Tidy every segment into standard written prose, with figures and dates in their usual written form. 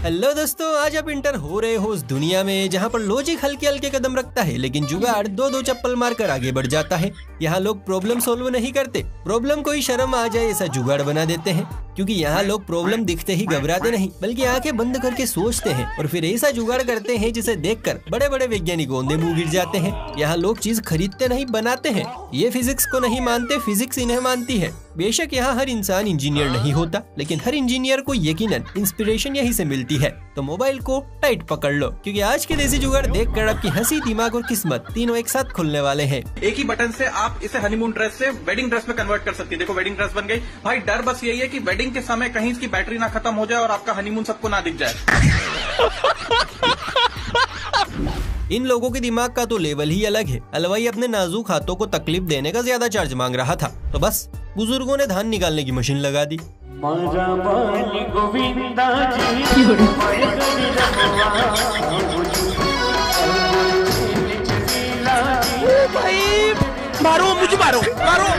Hello दोस्तों, आज आप इंटर हो रहे हो उस दुनिया में जहाँ पर लॉजिक हल्के हल्के कदम रखता है लेकिन जुगाड़ दो दो चप्पल मारकर आगे बढ़ जाता है। यहाँ लोग प्रॉब्लम सोल्व नहीं करते, प्रॉब्लम को ही शर्म आ जाए ऐसा जुगाड़ बना देते हैं। क्योंकि यहाँ लोग प्रॉब्लम दिखते ही घबराते नहीं बल्कि आंखें बंद करके सोचते हैं और फिर ऐसा जुगाड़ करते हैं जिसे देखकर बड़े बड़े वैज्ञानिक औंधे मुंह गिर जाते हैं। यहाँ लोग चीज खरीदते नहीं बनाते हैं। ये फिजिक्स को नहीं मानते, फिजिक्स इन्हें मानती है। बेशक यहाँ हर इंसान इंजीनियर नहीं होता लेकिन हर इंजीनियर को यकीनन इंस्पिरेशन यहीं से मिलती है। तो मोबाइल को टाइट पकड़ लो क्योंकि आज के देसी जुगाड़ देखकर आपकी हंसी, दिमाग और किस्मत तीनों एक साथ खुलने वाले हैं। एक ही बटन से आप इसे हनीमून ड्रेस से वेडिंग ड्रेस में कन्वर्ट कर सकती है। देखो वेडिंग ड्रेस बन गई। भाई डर बस यही है कि वेडिंग के समय कहीं इसकी बैटरी ना खत्म हो जाए और आपका हनीमून सबको ना दिख जाए। इन लोगों के दिमाग का तो लेवल ही अलग है। हलवाई अपने नाजुक हाथों को तकलीफ देने का ज्यादा चार्ज मांग रहा था तो बस बुजुर्गों ने धान निकालने की मशीन लगा दी। मारो मुझे, मारो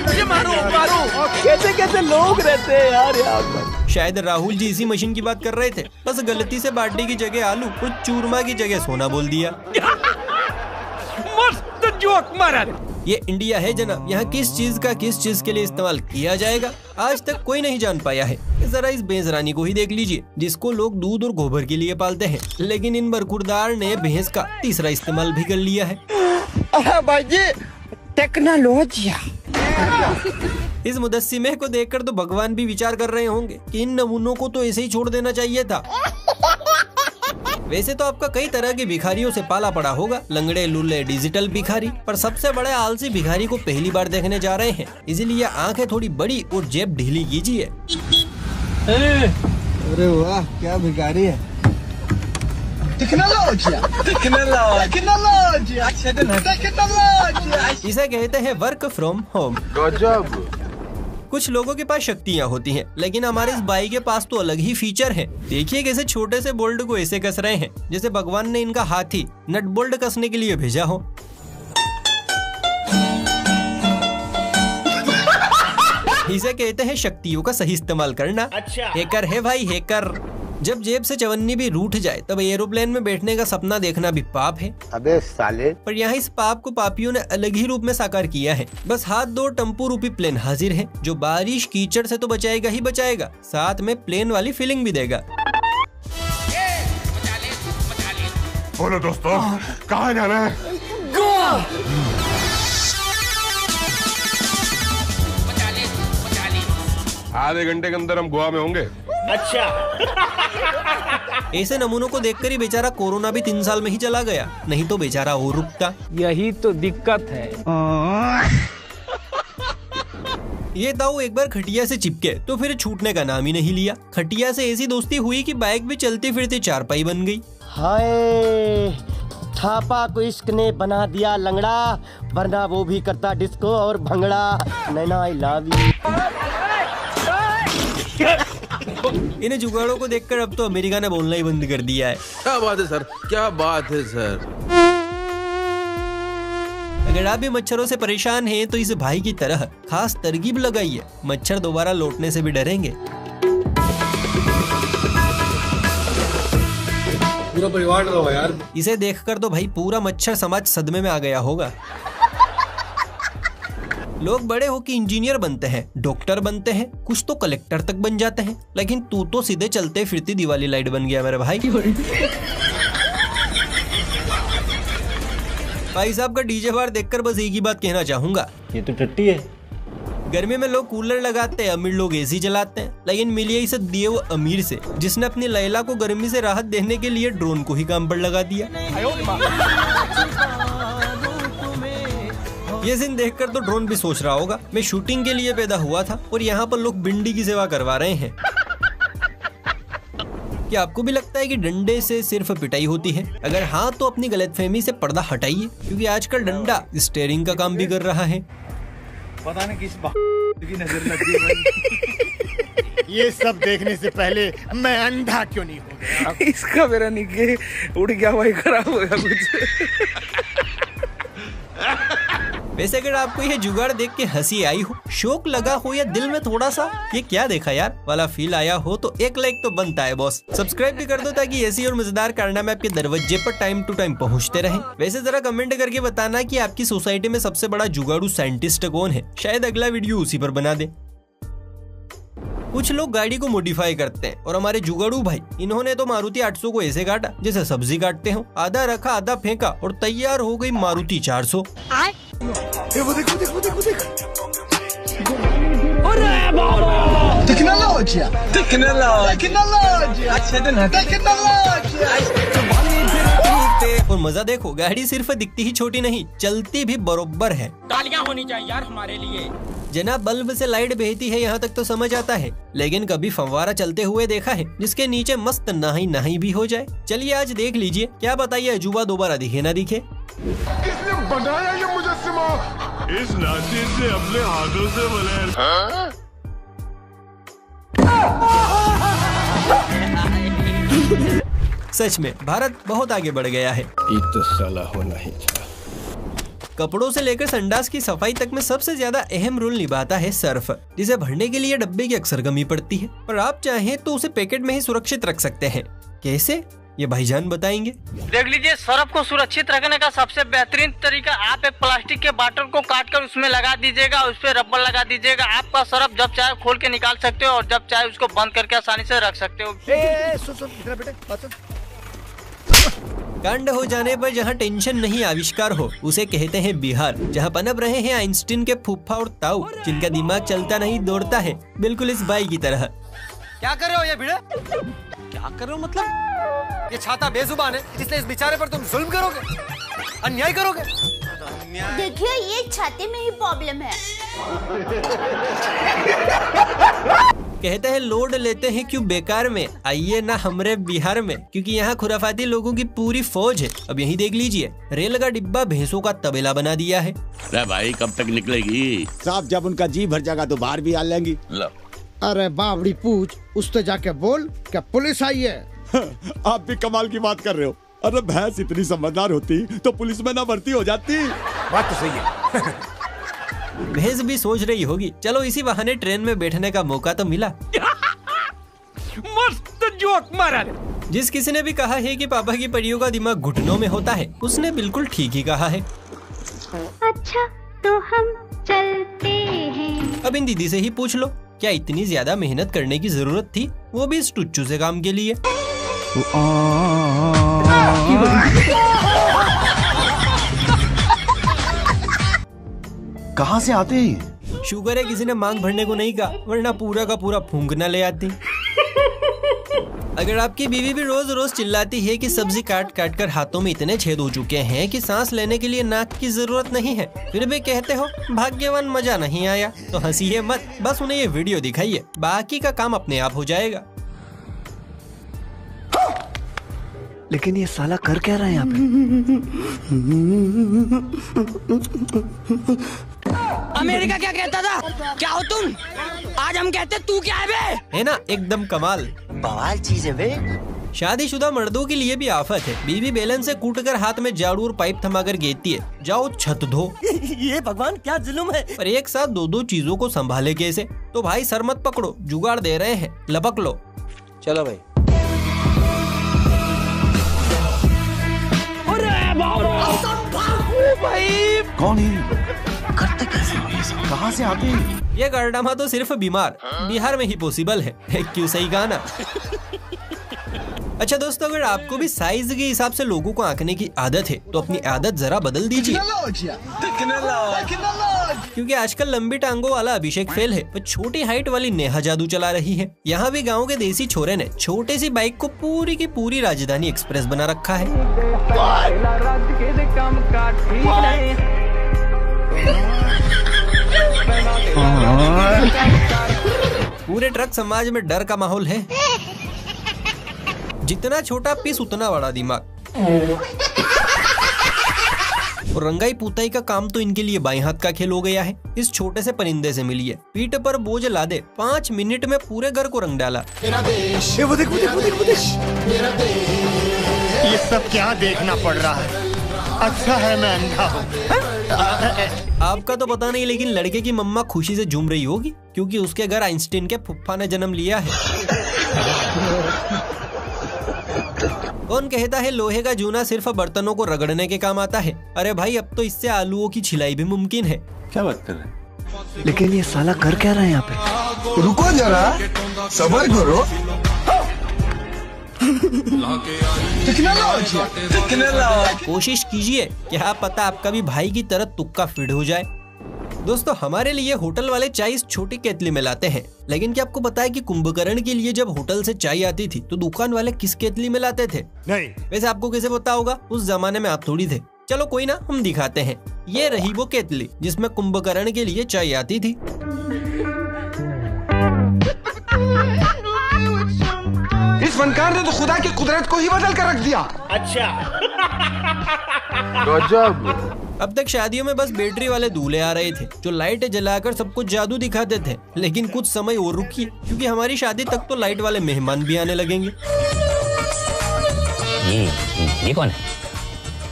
मुझे, मारो। कैसे कैसे लोग रहते हैं यार यहाँ पर। शायद राहुल जी इसी मशीन की बात कर रहे थे, बस गलती से बाटी की जगह आलू और चूरमा की जगह सोना बोल दिया। मस्त जोक मारा। ये इंडिया है जनाब, यहाँ किस चीज का किस चीज के लिए इस्तेमाल किया जाएगा आज तक कोई नहीं जान पाया है। जरा इस बेजरानी को ही देख लीजिए जिसको लोग दूध और गोबर के लिए पालते हैं लेकिन इन बरखुरदार ने भैंस का तीसरा इस्तेमाल भी कर लिया है। टेक्नोलॉजी। इस मुदस्सिमे को देखकर तो भगवान भी विचार कर रहे होंगे कि इन नमूनों को तो ऐसे ही छोड़ देना चाहिए था। वैसे तो आपका कई तरह के भिखारियों से पाला पड़ा होगा, लंगड़े लूले डिजिटल भिखारी, पर सबसे बड़े आलसी भिखारी को पहली बार देखने जा रहे हैं, इसलिए आंखें थोड़ी बड़ी और जेब ढीली कीजिए। अरे वाह, क्या भिखारी है। इसे कहते हैं वर्क फ्रॉम होम। कुछ लोगों के पास शक्तियाँ होती हैं, लेकिन हमारे इस भाई के पास तो अलग ही फीचर हैं। देखिए कैसे छोटे से बोल्ट को ऐसे कस रहे हैं जैसे भगवान ने इनका हाथी नट बोल्ट कसने के लिए भेजा हो। इसे कहते हैं शक्तियों का सही इस्तेमाल करना। अच्छा। हैकर है भाई, हैकर। जब जेब से चवन्नी भी रूठ जाए तब एरोप्लेन में बैठने का सपना देखना भी पाप है। अबे साले। पर यहाँ इस पाप को पापियों ने अलग ही रूप में साकार किया है। बस हाथ दो टम्पू रूपी प्लेन हाजिर है जो बारिश कीचड़ से तो बचाएगा ही बचाएगा, साथ में प्लेन वाली फीलिंग भी देगा। बोलो दोस्तों, कहाँ जाना है? गोवा। आधे घंटे के अंदर हम गोवा में होंगे। अच्छा। ऐसे नमूनों को देखकर ही बेचारा कोरोना भी 3 साल में ही चला गया, नहीं तो बेचारा और रुकता। यही तो दिक्कत है। ये दाऊ एक बार खटिया से चिपके तो फिर छूटने का नाम ही नहीं लिया। खटिया से ऐसी दोस्ती हुई कि बाइक भी चलती फिरती चारपाई बन गई। हाय, थापा को इश्क ने बना दिया लंगड़ा, वरना वो भी करता डिस्को और भंगड़ा। नैना आई लव यू। इन जुगाड़ों को देखकर अब तो अमेरिका ने बोलना ही बंद कर दिया है। क्या बात है सर, क्या बात है सर। अगर आप भी मच्छरों से परेशान हैं तो इस भाई की तरह खास तरकीब लगाइए, मच्छर दोबारा लौटने से भी डरेंगे। पूरा परिवार डरा हुआ यार। इसे देखकर तो भाई पूरा मच्छर समाज सदमे में आ गया होगा। लोग बड़े हो कि इंजीनियर बनते हैं, डॉक्टर बनते हैं, कुछ तो कलेक्टर तक बन जाते हैं, लेकिन तू तो सीधे चलते फिरती दिवाली लाइट बन गया मेरे भाई। भाई साहब का डीजे बार देखकर बस एक ही बात कहना चाहूंगा, ये तो टट्टी है। गर्मी में लोग कूलर लगाते हैं, अमीर लोग एसी चलाते हैं, लेकिन मिलिए इसे दिए वो अमीर से जिसने अपनी लैला को गर्मी से राहत देने के लिए ड्रोन को ही काम पर लगा दिया। ये सीन देखकर तो ड्रोन भी सोच रहा होगा मैं शूटिंग के लिए पैदा हुआ था और यहाँ पर लोग बिंडी की सेवा करवा रहे हैं। क्या आपको भी लगता है कि डंडे से सिर्फ पिटाई होती है? अगर हाँ तो अपनी गलतफहमी से पर्दा हटाइए, क्योंकि आजकल डंडा स्टीयरिंग का काम भी कर रहा है। पता नहीं किस की नजर लग गई। ये सब देखने से पहले मैं अंधा क्यों नहीं हो गया? इसका मेरा निके उड़ गया भाई, खराब हो गया कुछ। वैसे अगर आपको यह जुगाड़ देख के हंसी आई हो, शौक लगा हो या दिल में थोड़ा सा ये क्या देखा यार वाला फील आया हो तो एक लाइक तो बनता है बॉस। सब्सक्राइब भी कर दो ताकि ऐसी और मजेदार कारनामे आपके दरवाजे पर टाइम टू टाइम पहुंचते रहें। वैसे जरा कमेंट करके बताना कि आपकी सोसाइटी में सबसे बड़ा जुगाड़ू साइंटिस्ट कौन है, शायद अगला वीडियो उसी पर बना दे। कुछ लोग गाड़ी को मॉडिफाई करते हैं और हमारे जुगाड़ू भाई इन्होंने तो मारुति 800 को ऐसे काटा जैसे सब्जी काटते हो, आधा रखा आधा फेंका और तैयार हो गई मारुति 400। और मजा देखो, गाड़ी सिर्फ दिखती ही छोटी नहीं, चलती भी बरोबर है। तालियां होनी चाहिए यार हमारे लिए। जना बल्ब से लाइट बहती है यहाँ तक तो समझ आता है, लेकिन कभी फव्वारा चलते हुए देखा है जिसके नीचे मस्त नहाई नहाई भी हो जाए। चलिए आज देख लीजिए, क्या बताइए अजूबा दोबारा दिखे ना दिखे। किसने बनाया ये मुजस्सिमा? इस नाची से अपने हाथों से बनाया। सच में भारत बहुत आगे बढ़ गया है। तो साला होना ही था। कपड़ों से लेकर संडास की सफाई तक में सबसे ज्यादा अहम रोल निभाता है सर्फ, जिसे भरने के लिए डब्बे की अक्सर कमी पड़ती है, पर आप चाहें तो उसे पैकेट में ही सुरक्षित रख सकते हैं। कैसे, ये भाईजान बताएंगे। देख लीजिए, सर्फ को सुरक्षित रखने का सबसे बेहतरीन तरीका, आप एक प्लास्टिक के बॉटल को काटकर उसमें लगा दीजिएगा, उस पर रबर लगा दीजिएगा। आपका सर्फ जब चाहे खोल के निकाल सकते हो और जब चाहे उसको बंद करके आसानी से रख सकते हो। कांड हो जाने पर जहाँ टेंशन नहीं आविष्कार हो उसे कहते हैं बिहार, जहाँ पनप रहे हैं आइंस्टीन के फूफा और ताऊ, जिनका दिमाग चलता नहीं दौड़ता है, बिल्कुल इस बाई की तरह। क्या कर रहे हो ये भिड़े? क्या कर रहे हो मतलब? ये छाता बेजुबान है, इसलिए इस बेचारे पर तुम जुल्म करोगे, अन्याय करोगे। देखिए, ये छाते में ही प्रॉब्लम है। कहते हैं लोड लेते हैं क्यों बेकार में, आइए ना हमरे बिहार में, क्योंकि यहाँ खुराफाती लोगों की पूरी फौज है। अब यही देख लीजिए, रेल का डिब्बा भैंसों का तबेला बना दिया है। अरे भाई कब तक निकलेगी? साहब जब उनका जी भर जाएगा तो बाहर भी आ लेंगी। अरे बावड़ी पूछ, उससे जाके बोल क्या पुलिस आई है। आप भी कमाल की बात कर रहे हो। अरे भैंस इतनी समझदार होती तो पुलिस में ना भर्ती हो जाती। बात तो सही है। भैंस भी सोच रही होगी, चलो इसी बहाने ट्रेन में बैठने का मौका तो मिला। मस्त जोक मारा। जिस किसी ने भी कहा है कि पापा की परियों का दिमाग घुटनों में होता है, उसने बिल्कुल ठीक ही कहा है। अच्छा तो हम चलते हैं। अब इन दीदी से ही पूछ लो, क्या इतनी ज्यादा मेहनत करने की जरूरत थी, वो भी इस टुच्चू से काम के लिए। कहाँ से आते हैं? शुगर है किसी ने मांग भरने को नहीं कहा, वरना पूरा का पूरा फूंकना ले आती। अगर आपकी बीवी भी रोज रोज चिल्लाती है कि सब्जी काट काट कर हाथों में इतने छेद हो चुके हैं कि सांस लेने के लिए नाक की जरूरत नहीं है, फिर भी कहते हो भाग्यवान मजा नहीं आया, तो हंसीए मत, बस उन्हें ये वीडियो दिखाइए, बाकी का काम अपने आप हो जाएगा। लेकिन ये साला कर क्या रहा है यहाँ पे? अमेरिका क्या कहता था? क्या हो तुम? आज हम कहते तू क्या है बे? है ना एकदम कमाल, बवाल चीज है बे। शादीशुदा मर्दों के लिए भी आफत है। बीवी बेलन से कूटकर हाथ में झाड़ू और पाइप थमाकर कहती है, जाओ छत धो। ये भगवान क्या जुल्म है। पर एक साथ दो दो चीजों को संभाले कैसे? तो भाई सर मत पकड़ो, जुगाड़ दे रहे हैं, लपक लो। चलो भाई। भाई कौन है? करते कैसे हो ये सब? कहाँ से आते हैं? ये कारनामा तो सिर्फ बीमार बिहार में ही पॉसिबल है। क्यों सही कहा ना? अच्छा दोस्तों, अगर आपको भी साइज के हिसाब से लोगों को आंकने की आदत है तो अपनी आदत जरा बदल दीजिए, क्योंकि आजकल लंबी टांगों वाला अभिषेक फेल है, पर छोटी हाइट वाली नेहा जादू चला रही है। यहाँ भी गांव के देसी छोरे ने छोटी सी बाइक को पूरी की पूरी राजधानी एक्सप्रेस बना रखा है। पूरे ट्रक समाज में डर का माहौल है। जितना छोटा पीस उतना बड़ा दिमाग। और रंगाई पुताई का काम तो इनके लिए बाएं हाथ का खेल हो गया है। इस छोटे से परिंदे से मिलिए, पीठ पर बोझ लादे, 5 मिनट में पूरे घर को रंग डाला। मेरा देश, वो देख, मेरा देश। ये सब क्या देखना पड़ रहा है? अच्छा है मैं अंधा हूँ। आपका तो पता नहीं, लेकिन लड़के की मम्मा खुशी से झूम रही होगी क्योंकि उसके घर आइंस्टीन के फुफ्फा ने जन्म लिया है। कौन कहता है लोहे का जूना सिर्फ बर्तनों को रगड़ने के काम आता है? अरे भाई, अब तो इससे आलूओं की छिलाई भी मुमकिन है। क्या बात कर रहे हैं? लेकिन ये साला कर क्या रहा है यहाँ पे? रुको जरा, सबर करो। कोशिश कीजिए, क्या पता आपका भी भाई की तरह तुक्का फिट हो जाए। दोस्तों, हमारे लिए होटल वाले चाय इस छोटी केतली में लाते हैं, लेकिन क्या आपको पता है कि कुंभकर्ण के लिए जब होटल से चाय आती थी तो दुकान वाले किस केतली में लाते थे? नहीं। वैसे आपको कैसे पता होगा? उस जमाने में आप थोड़ी थे। चलो कोई ना, हम दिखाते हैं। ये रही वो केतली जिसमें कुंभकर्ण के लिए चाय आती थी। इस फनकार ने तो खुदा की कुदरत को ही बदल कर रख दिया। अच्छा। गजब। अब तक शादियों में बस बैटरी वाले दूल्हे आ रहे थे जो लाइटें जलाकर सबको जादू दिखाते थे, लेकिन कुछ समय और रुकिए क्योंकि हमारी शादी तक तो लाइट वाले मेहमान भी आने लगेंगे। ये कौन है?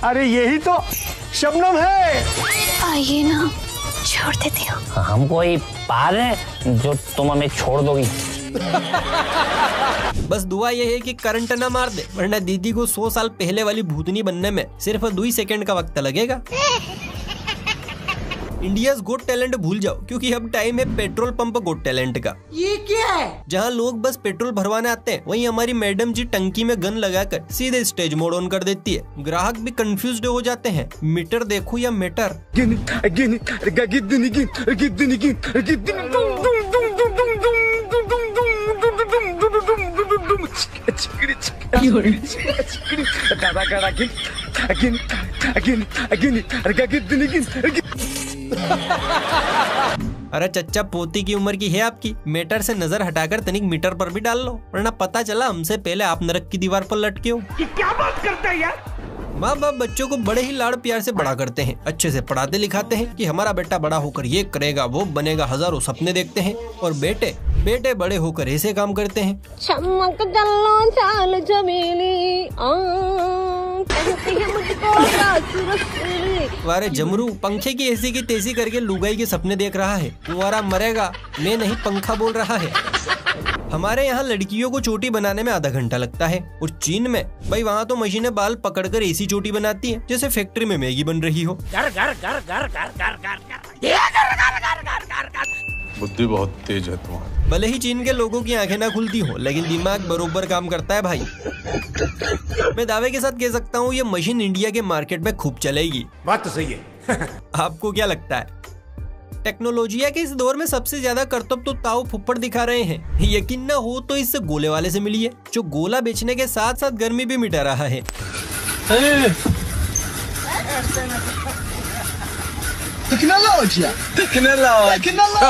अरे यही तो शबनम है। आइए ना, छोड़ देती हूँ। हम कोई पार है जो तुम हमें छोड़ दोगी? बस दुआ ये है कि करंट ना मार दे, वरना दीदी को 100 साल पहले वाली भूतनी बनने में सिर्फ 2 सेकंड का वक्त लगेगा। इंडियाज गोट टैलेंट भूल जाओ क्योंकि अब टाइम है पेट्रोल पंप गोट टैलेंट का। ये क्या है? जहाँ लोग बस पेट्रोल भरवाने आते हैं, वहीं हमारी मैडम जी टंकी में गन लगाकर सीधे स्टेज मोड ऑन कर देती है। ग्राहक भी कंफ्यूज्ड हो जाते हैं, मीटर देखूं या मीटर। अरे चच्चा, पोती की उम्र की है आपकी, मीटर से नजर हटाकर तनिक मीटर पर भी डाल लो, वरना पता चला हमसे पहले आप नरक की दीवार पर लटके हो। ये क्या बात करता है यार? माँ बाप बच्चों को बड़े ही लाड़ प्यार से बड़ा करते हैं, अच्छे से पढ़ाते लिखाते हैं कि हमारा बेटा बड़ा होकर ये करेगा वो बनेगा, हजारों सपने देखते हैं, और बेटे बड़े होकर ऐसे काम करते हैं। चमक जल्लो चाल चमेली कहती है मुझको वारे जमरू, पंखे की ऐसी की तेजी करके लुगाई के सपने देख रहा है। तुम्हारा मरेगा, मैं नहीं पंखा बोल रहा है। हमारे यहाँ लड़कियों को चोटी बनाने में आधा घंटा लगता है, और चीन में भाई वहाँ तो मशीनें बाल पकड़कर ऐसी चोटी बनाती हैं जैसे फैक्ट्री में मैगी बन रही हो। बुद्धि बहुत तेज है तुम्हारी। भले ही चीन के लोगों की आंखें ना खुलती हो, लेकिन दिमाग बरोबर काम करता है भाई। मैं दावे के साथ कह सकता हूँ ये मशीन इंडिया के मार्केट में खूब चलेगी। बात तो सही है। आपको क्या लगता है? टेक्नोलॉजिया के इस दौर में सबसे ज्यादा करतब तो ताऊ फुप्पड़ दिखा रहे हैं। यकीन न हो तो इससे गोले वाले से मिलिए, जो गोला बेचने के साथ साथ गर्मी भी मिटा रहा है। क्या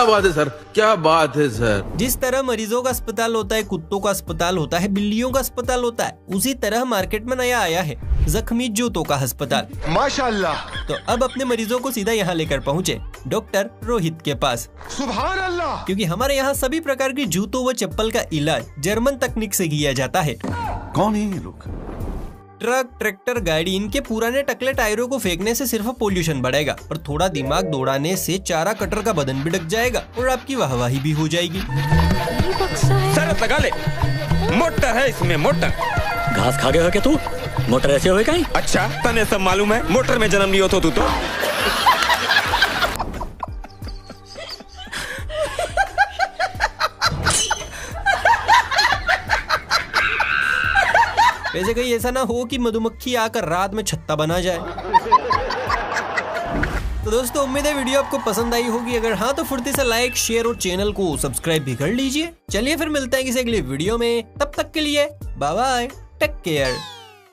बात है सर, क्या बात है सर। जिस तरह मरीजों का अस्पताल होता है, कुत्तों का अस्पताल होता है, बिल्लियों का अस्पताल होता है, उसी तरह मार्केट में नया आया है जख्मी जूतों का अस्पताल। माशाल्लाह। तो अब अपने मरीजों को सीधा यहाँ लेकर पहुँचे डॉक्टर रोहित के पास। सुभान अल्लाह। क्योंकि हमारे यहाँ सभी प्रकार की जूतों व चप्पल का इलाज जर्मन तकनीक से किया जाता है। कौन है ये लोग? ट्रक, ट्रैक्टर, गाड़ी, इनके पुराने टकले टायरों को फेंकने से सिर्फ पोल्यूशन बढ़ेगा, और थोड़ा दिमाग दौड़ाने से चारा कटर का बदन भी ढक जाएगा और आपकी वाहवाही भी हो जाएगी। शरत लगा ले, मोटर है इसमें, मोटर। घास खा गया हो क्या तू? मोटर ऐसे होए कहीं? अच्छा, तने सब मालूम है, मोटर में जन्म लियो तो तू तो। वैसे कहीं ऐसा ना हो कि मधुमक्खी आकर रात में छत्ता बना जाए। तो दोस्तों, उम्मीद है वीडियो आपको पसंद आई होगी। अगर हाँ तो फुर्ती से लाइक, शेयर और चैनल को सब्सक्राइब भी कर लीजिए। चलिए फिर मिलते हैं किसी अगले वीडियो में, तब तक के लिए बाय बाय, टेक केयर।